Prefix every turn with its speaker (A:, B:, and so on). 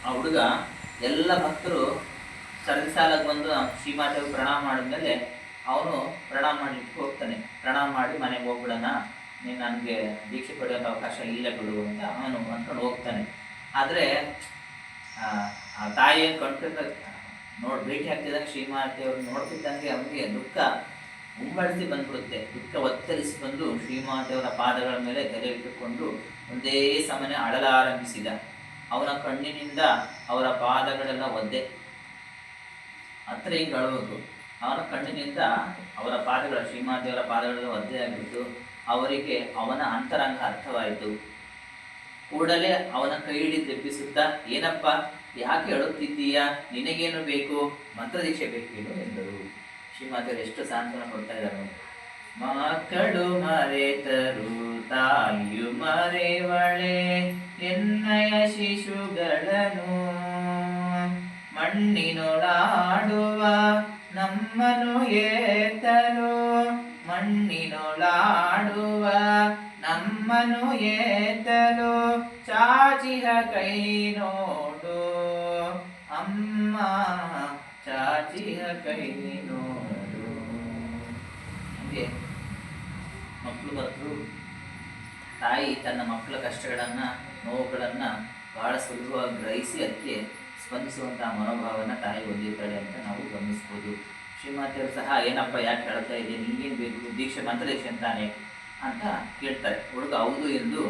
A: ಆ ಹುಡುಗ ಎಲ್ಲ ಭಕ್ತರು ಸರದಿ ಸಾಲಾಗಿ ಬಂದು ಶ್ರೀಮಾತೆಗೆ ಪ್ರಣಾಮ ಮಾಡಿದ್ಮೇಲೆ ಅವನು ಪ್ರಣಾಮ ಮಾಡಲಿಕ್ಕೆ ಹೋಗ್ತಾನೆ. ಪ್ರಣಾಮ ಮಾಡಿ ಮನೆಗೆ ಹೋಗ್ಬಿಡೋಣ, ನೀನು ನನಗೆ ದೀಕ್ಷೆ ಪಡೆಯೋಕೆ ಅವಕಾಶ ಇಲ್ಲ ಬಿಡು ಅಂತ ಅವನು ಅಂದ್ಕೊಂಡು ಹೋಗ್ತಾನೆ. ಆದರೆ ಆ ತಾಯಿಯನ್ನು ಕಂಡು ಭೇಟಿ ಆಗ್ತಿದ್ದಂಗೆ ಶ್ರೀಮಾತೆಯವ್ರು ನೋಡ್ತಿದ್ದಂಗೆ ಅವನಿಗೆ ದುಃಖ ಉಂಬಡಿಸಿ ಬಂದ್ಬಿಡುತ್ತೆ. ದುಃಖ ಒತ್ತರಿಸಿ ಬಂದು ಶ್ರೀಮಾತೆಯವರ ಪಾದಗಳ ಮೇಲೆ ತಲೆ ಇಟ್ಟುಕೊಂಡು ಒಂದೇ ಸಮನೆ ಅಳಲಾರಂಭಿಸಿದ. ಅವನ ಕಣ್ಣಿನಿಂದ ಅವರ ಪಾದಗಳೆಲ್ಲ ಒದ್ದೆ, ಹತ್ರ ಹಿಂಗೆ ಅಳುವುದು. ಅವನ ಕಣ್ಣಿನಿಂದ ಅವರ ಪಾದಗಳ ಶ್ರೀಮಾತೆಯವರ ಪಾದಗಳೆಲ್ಲ ಒದ್ದೆ ಆಗಿಬಿಟ್ಟು ಅವರಿಗೆ ಅವನ ಅಂತರಂಗ ಅರ್ಥವಾಯಿತು. ಕೂಡಲೇ ಅವನ ಕೈ ಹಿಡಿದು ಎಬ್ಬಿಸುತ್ತಾ, ಏನಪ್ಪ ಯಾಕೆ ಅಳುತ್ತಿದ್ದೀಯಾ, ನಿನಗೇನು ಬೇಕು, ಮಂತ್ರದೀಕ್ಷೆ ಬೇಕೇನು ಎಂದರು. ಶ್ರೀಮಾತೆಯವರು ಎಷ್ಟು ಸಾಂತ್ವನ ಕೊಡ್ತಾ ಇದ್ದಾರೆ. ಮಕ್ಕಳು ಮರೆತರು ತಾಯಿಯು ಮರೆವಳೆ ಎನ್ನಯ ಶಿಶುಗಳನ್ನು, ಮಣ್ಣಿನೊಳಾಡುವ ನಮ್ಮನು ಏತರು, ಮಣ್ಣಿನೊಳಾಡುವ ನಮ್ಮನು ಏತಲು, ಚಾಚಿಹ ಕೈ ನೋಡು ಅಮ್ಮ, ಚಾಚಿಹ ಕೈ ನೋಡು. ಹಂಗೆ ಮಕ್ಕಳು ಬರ್ತರು. ತಾಯಿ ತನ್ನ ಮಕ್ಕಳ ಕಷ್ಟಗಳನ್ನು ನೋವುಗಳನ್ನು ಬಹಳ ಸುಲಭವಾಗಿ ಗ್ರಹಿಸಿ ಅದಕ್ಕೆ ಸ್ಪಂದಿಸುವಂತಹ ಮನೋಭಾವನ ತಾಯಿ ಹೊಂದಿರ್ತಾಳೆ ಅಂತ ನಾವು ಗಮನಿಸ್ಬೋದು. ಶ್ರೀಮಾತೆಯವರು ಸಹ ಏನಪ್ಪ ಯಾಕೆ ಹೇಳ್ತಾ ಇದ್ದೀನಿ, ನಿಂಗೇನು ಬೇಕು, ದೀಕ್ಷೆ ಮಂತ್ರದೀಕ್ಷೆ ಅಂತಾನೆ ಅಂತ ಕೇಳ್ತಾರೆ. ಹುಡುಗ ಹೌದು ಎಂದು